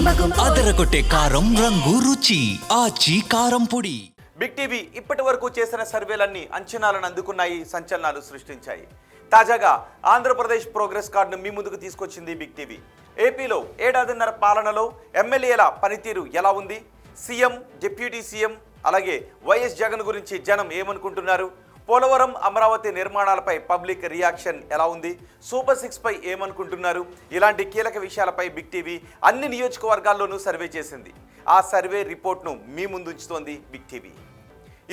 అదరగొట్టే కారం రంగు రుచి ఆచి కారం పొడి. బిగ్ టీవీ ఇప్పటి వరకు చేసిన సర్వేలన్నీ అంచనాలను అందుకున్నాయి, సంచలనాలు సృష్టించాయి. తాజాగా ఆంధ్రప్రదేశ్ ప్రోగ్రెస్ కార్డును మీ ముందుకు తీసుకొచ్చింది బిగ్ టీవీ. ఏపీలో ఏడాదిన్నర పాలనలో ఎమ్మెల్యేల పనితీరు ఎలా ఉంది, సీఎం, డిప్యూటీ సీఎం అలాగే వైఎస్ జగన్ గురించి జనం ఏమనుకుంటున్నారు, పోలవరం, అమరావతి నిర్మాణాలపై పబ్లిక్ రియాక్షన్ ఎలా ఉంది, సూపర్ 6 పై ఏమనుకుంటున్నారు, ఇలాంటి కీలక విషయాలపై బిగ్ టీవీ అన్ని నియోజకవర్గాల్లోనూ సర్వే చేసింది. ఆ సర్వే రిపోర్ట్ను మీ ముందుంచుతోంది బిగ్ టీవీ.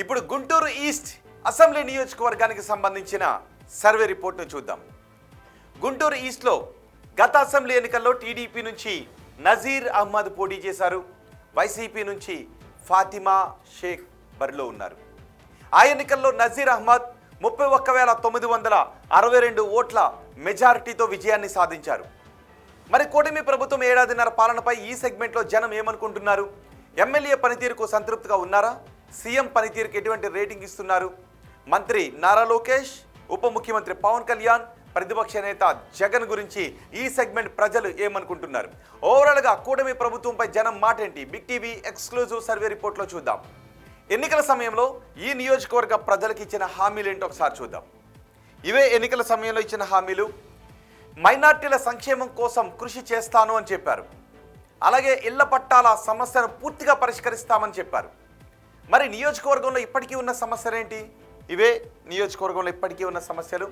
ఇప్పుడు గుంటూరు ఈస్ట్ అసెంబ్లీ నియోజకవర్గానికి సంబంధించిన సర్వే రిపోర్ట్ను చూద్దాం. గుంటూరు ఈస్ట్లో గత అసెంబ్లీ ఎన్నికల్లో టీడీపీ నుంచి నజీర్ అహ్మద్ పోటీ చేశారు. వైసీపీ నుంచి ఫాతిమా షేక్ బరిలో ఉన్నారు. ఆ ఎన్నికల్లో నజీర్ అహ్మద్ 31,962 ఓట్ల మెజారిటీతో విజయాన్ని సాధించారు. మరి కూటమి ప్రభుత్వం ఏడాదిన్నర పాలనపై ఈ సెగ్మెంట్లో జనం ఏమనుకుంటున్నారు, ఎమ్మెల్యే పనితీరుకు సంతృప్తిగా ఉన్నారా, సీఎం పనితీరుకు ఎటువంటి రేటింగ్ ఇస్తున్నారు, మంత్రి నారా లోకేష్, ఉప ముఖ్యమంత్రి పవన్ కళ్యాణ్, ప్రతిపక్ష నేత జగన్ గురించి ఈ సెగ్మెంట్ ప్రజలు ఏమనుకుంటున్నారు, ఓవరాల్గా కూటమి ప్రభుత్వంపై జనం మాటేంటి, బిగ్ టీవీ ఎక్స్క్లూజివ్ సర్వే రిపోర్ట్లో చూద్దాం. ఎన్నికల సమయంలో ఈ నియోజకవర్గ ప్రజలకు ఇచ్చిన హామీలు ఏంటో ఒకసారి చూద్దాం. ఇవే ఎన్నికల సమయంలో ఇచ్చిన హామీలు. మైనార్టీల సంక్షేమం కోసం కృషి చేస్తాను అని చెప్పారు. అలాగే ఇళ్ల పట్టాల సమస్యను పూర్తిగా పరిష్కరిస్తామని చెప్పారు. మరి నియోజకవర్గంలో ఇప్పటికీ ఉన్న సమస్యలేంటి? ఇవే నియోజకవర్గంలో ఇప్పటికీ ఉన్న సమస్యలు.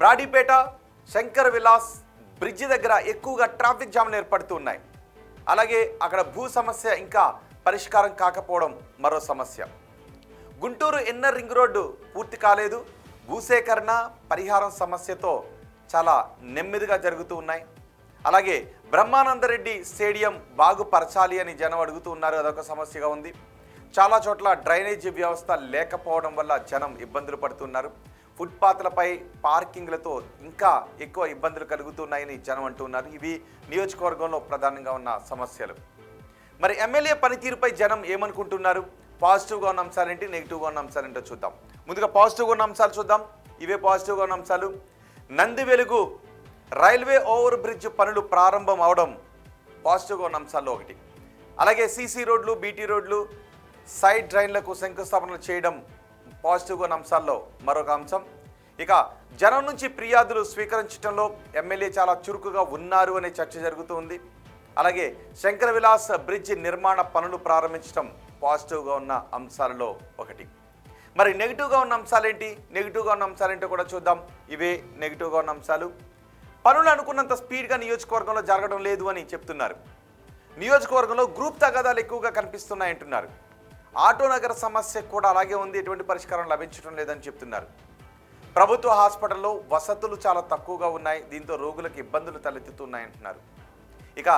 బ్రాడీపేట, శంకర్ విలాస్ బ్రిడ్జి దగ్గర ఎక్కువగా ట్రాఫిక్ జామ్లు ఏర్పడుతూ ఉన్నాయి. అలాగే అక్కడ భూ సమస్య ఇంకా పరిష్కారం కాకపోవడం మరో సమస్య. గుంటూరు ఇన్నర్ రింగ్ రోడ్డు పూర్తి కాలేదు. భూసేకరణ, పరిహారం సమస్యతో చాలా నెమ్మదిగా జరుగుతూ ఉన్నాయి. అలాగే బ్రహ్మానందరెడ్డి స్టేడియం బాగుపరచాలి అని జనం అడుగుతూ ఉన్నారు, అదొక సమస్యగా ఉంది. చాలా చోట్ల డ్రైనేజీ వ్యవస్థ లేకపోవడం వల్ల జనం ఇబ్బందులు పడుతున్నారు. ఫుట్పాత్లపై పార్కింగ్లతో ఇంకా ఎక్కువ ఇబ్బందులు కలుగుతున్నాయని జనం అంటున్నారు. ఇవి నియోజకవర్గంలో ప్రధానంగా ఉన్న సమస్యలు. మరి ఎమ్మెల్యే పనితీరుపై జనం ఏమనుకుంటున్నారు, పాజిటివ్గా ఉన్న అంశాలేంటి, నెగిటివ్గా ఉన్న అంశాలేంటో చూద్దాం. ముందుగా పాజిటివ్గా ఉన్న అంశాలు చూద్దాం. ఇవే పాజిటివ్గా ఉన్న అంశాలు. నంది వెలుగు రైల్వే ఓవర్ బ్రిడ్జ్ పనులు ప్రారంభం అవడం పాజిటివ్గా ఉన్న అంశాల్లో ఒకటి. అలాగే సీసీ రోడ్లు, బీటీ రోడ్లు, సైడ్ డ్రైన్లకు శంకుస్థాపనలు చేయడం పాజిటివ్గా ఉన్న అంశాల్లో మరొక అంశం. ఇక జనం నుంచి ఫిర్యాదులు స్వీకరించడంలో ఎమ్మెల్యే చాలా చురుకుగా ఉన్నారు అనే చర్చ జరుగుతుంది. అలాగే శంకర విలాస్ బ్రిడ్జ్ నిర్మాణ పనులు ప్రారంభించడం పాజిటివ్గా ఉన్న అంశాలలో ఒకటి. మరి నెగిటివ్గా ఉన్న అంశాలేంటి, నెగిటివ్గా ఉన్న అంశాలేంటో కూడా చూద్దాం. ఇవే నెగిటివ్గా ఉన్న అంశాలు. పనులు అనుకున్నంత స్పీడ్గా నియోజకవర్గంలో జరగడం లేదు అని చెప్తున్నారు. నియోజకవర్గంలో గ్రూప్ తగాదాలు ఎక్కువగా కనిపిస్తున్నాయంటున్నారు. ఆటో నగర సమస్య కూడా అలాగే ఉంది, ఎటువంటి పరిష్కారం లభించడం లేదని చెప్తున్నారు. ప్రభుత్వ హాస్పిటల్లో వసతులు చాలా తక్కువగా ఉన్నాయి, దీంతో రోగులకు ఇబ్బందులు తలెత్తుతున్నాయంటున్నారు. ఇక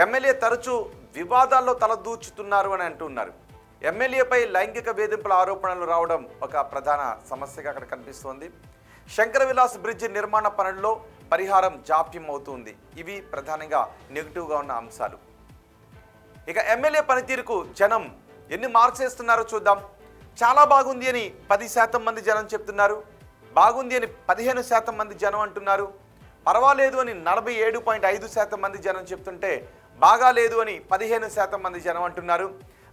ఎమ్మెల్యే తరచూ వివాదాల్లో తలదూచుతున్నారు అని అంటున్నారు. ఎమ్మెల్యేపై లైంగిక వేధింపుల ఆరోపణలు రావడం ఒక ప్రధాన సమస్యగా అక్కడ కనిపిస్తోంది. శంకర విలాస్ బ్రిడ్జ్ నిర్మాణ పనుల్లో పరిహారం జాప్యం అవుతుంది. ఇవి ప్రధానంగా నెగిటివ్గా ఉన్న అంశాలు. ఇక ఎమ్మెల్యే పనితీరుకు జనం ఎన్ని మార్క్స్ వేస్తున్నారో చూద్దాం. చాలా బాగుంది అని 10% మంది జనం చెప్తున్నారు. బాగుంది అని 15% మంది జనం అంటున్నారు. పర్వాలేదు అని 47.5% మంది జనం చెప్తుంటే బాగా లేదు అని 15% మంది జనం అంటున్నారు.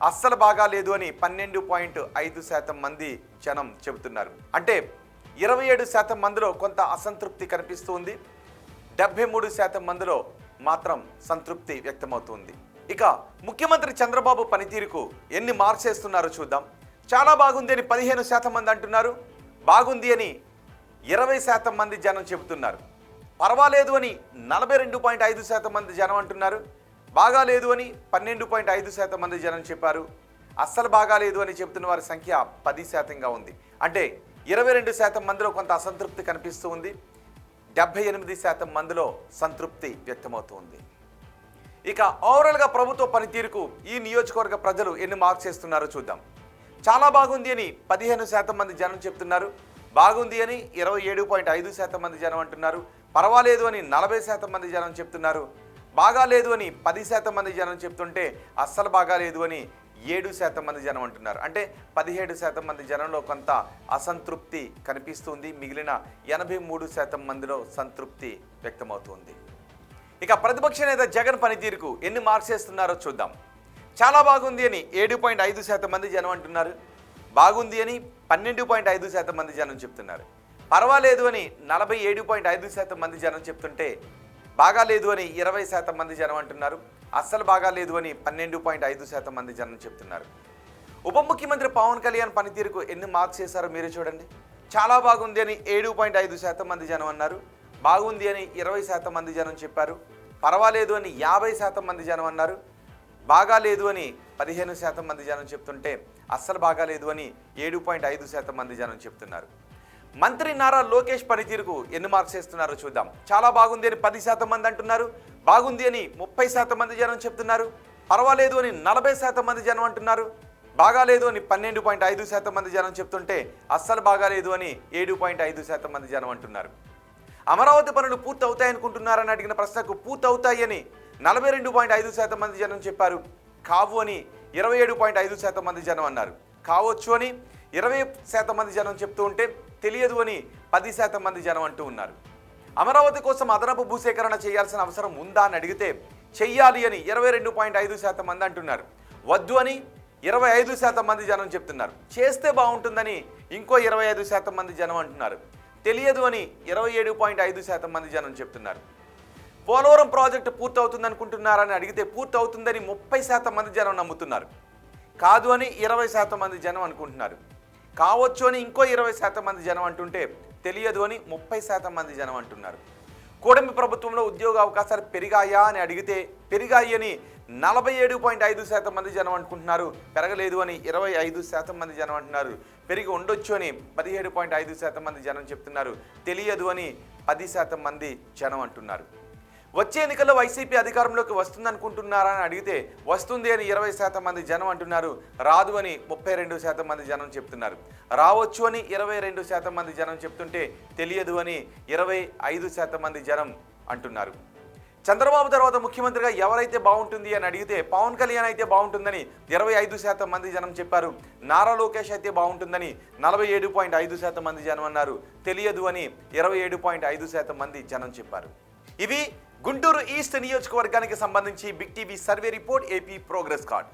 అస్సలు బాగా లేదు అని 12.5% మంది జనం చెబుతున్నారు. అంటే 27% మందిలో కొంత అసంతృప్తి కనిపిస్తుంది. 73% మందిలో మాత్రం సంతృప్తి వ్యక్తమవుతుంది. ఇక ముఖ్యమంత్రి చంద్రబాబు పనితీరుకు ఎన్ని మార్క్స్ వేస్తున్నారో చూద్దాం. చాలా బాగుంది అని 15% మంది అంటున్నారు. బాగుంది అని 20% మంది జనం చెబుతున్నారు. పర్వాలేదు అని 42.5% మంది జనం అంటున్నారు. బాగా లేదు అని 12.5% మంది జనం చెప్పారు. అస్సలు బాగా లేదు అని చెబుతున్న వారి సంఖ్య 10%గా ఉంది. అంటే 22% మందిలో కొంత అసంతృప్తి కనిపిస్తూ ఉంది. 78% మందిలో సంతృప్తి వ్యక్తమవుతుంది. ఇక ఓవరాల్గా ప్రభుత్వ పనితీరుకు ఈ నియోజకవర్గ ప్రజలు ఎన్ని మార్క్స్ చేస్తున్నారో చూద్దాం. చాలా బాగుంది అని 15% మంది జనం చెప్తున్నారు. బాగుంది అని 27.5% మంది జనం అంటున్నారు. పర్వాలేదు అని 40% మంది జనం చెప్తున్నారు. బాగా లేదు అని 10% మంది జనం చెప్తుంటే అస్సలు బాగా లేదు అని 7% మంది జనం అంటున్నారు. అంటే 17% మంది జనంలో కొంత అసంతృప్తి కనిపిస్తుంది. మిగిలిన 83% మందిలో సంతృప్తి వ్యక్తమవుతుంది. ఇక ప్రతిపక్ష నేత జగన్ పనితీరుకు ఎన్ని మార్క్స్ వేస్తున్నారో చూద్దాం. చాలా బాగుంది అని 7.5% మంది జనం అంటున్నారు. బాగుంది అని 12.5% మంది జనం చెప్తున్నారు. పర్వాలేదు అని 47.5% మంది జనం చెప్తుంటే బాగాలేదు అని 20% మంది జనం అంటున్నారు. అస్సలు బాగాలేదు అని 12.5% మంది జనం చెప్తున్నారు. ఉప ముఖ్యమంత్రి పవన్ కళ్యాణ్ పనితీరుకు ఎన్ని మార్క్స్ వేశారో మీరే చూడండి. చాలా బాగుంది అని 7.5% మంది జనం అన్నారు. బాగుంది అని 20% మంది జనం చెప్పారు. పర్వాలేదు అని 50% మంది జనం అన్నారు. బాగాలేదు అని 15% మంది జనం చెప్తుంటే అస్సలు బాగాలేదు అని 7.5% మంది జనం చెప్తున్నారు. మంత్రి నారా లోకేష్ పనితీరుకు ఎన్ని మార్క్స్ వేస్తున్నారో చూద్దాం. చాలా బాగుంది అని 10% మంది అంటున్నారు. బాగుంది అని 30% మంది జనం చెప్తున్నారు. పర్వాలేదు అని 40% మంది జనం అంటున్నారు. బాగాలేదు అని 12.5% మంది జనం చెప్తుంటే అస్సలు బాగాలేదు అని 7.5% మంది జనం అంటున్నారు. అమరావతి పనులు పూర్తి అవుతాయనుకుంటున్నారని అడిగిన ప్రశ్నకు పూర్తి అవుతాయి అని 42.5% మంది జనం చెప్పారు. కావు అని 27.5% మంది జనం అన్నారు. కావచ్చు అని 20% మంది జనం చెప్తూ ఉంటే తెలియదు అని 10% మంది జనం అంటూ ఉన్నారు. అమరావతి కోసం అదనపు భూసేకరణ చేయాల్సిన అవసరం ఉందా అని అడిగితే చెయ్యాలి అని 22.5% మంది అంటున్నారు. వద్దు అని 25% మంది జనం చెప్తున్నారు. చేస్తే బాగుంటుందని ఇంకో 25% మంది జనం అంటున్నారు. తెలియదు అని 27.5% మంది జనం చెప్తున్నారు. పోలవరం ప్రాజెక్టు పూర్తి అవుతుంది అనుకుంటున్నారని అడిగితే పూర్తి అవుతుందని 30% మంది జనం నమ్ముతున్నారు. కాదు అని 20% మంది జనం అనుకుంటున్నారు. కావచ్చు అని ఇంకో 20% మంది జనం అంటుంటే తెలియదు అని 30% మంది జనం అంటున్నారు. కూటమి ప్రభుత్వంలో ఉద్యోగ అవకాశాలు పెరిగాయా అని అడిగితే పెరిగాయి అని 47.5% మంది జనం అనుకుంటున్నారు. పెరగలేదు అని 25% మంది జనం అంటున్నారు. పెరిగి ఉండొచ్చు అని 17.5% మంది జనం చెప్తున్నారు. తెలియదు అని 10% మంది జనం అంటున్నారు. వచ్చే ఎన్నికల్లో వైసీపీ అధికారంలోకి వస్తుందనుకుంటున్నారా అని అడిగితే వస్తుంది అని 20% మంది జనం అంటున్నారు. రాదు అని 32% మంది జనం చెప్తున్నారు. రావచ్చు అని 22% మంది జనం చెప్తుంటే తెలియదు అని 25% మంది జనం అంటున్నారు. చంద్రబాబు తర్వాత ముఖ్యమంత్రిగా ఎవరైతే బాగుంటుంది అని అడిగితే పవన్ కళ్యాణ్ అయితే బాగుంటుందని 25% మంది జనం చెప్పారు. నారా లోకేష్ అయితే బాగుంటుందని 47.5% మంది జనం అన్నారు. తెలియదు అని 27.5% మంది జనం చెప్పారు. ఇవి గుంటూరు ఈస్ట్ నియోజకవర్గానికి సంబంధించి big TV survey report AP progress card.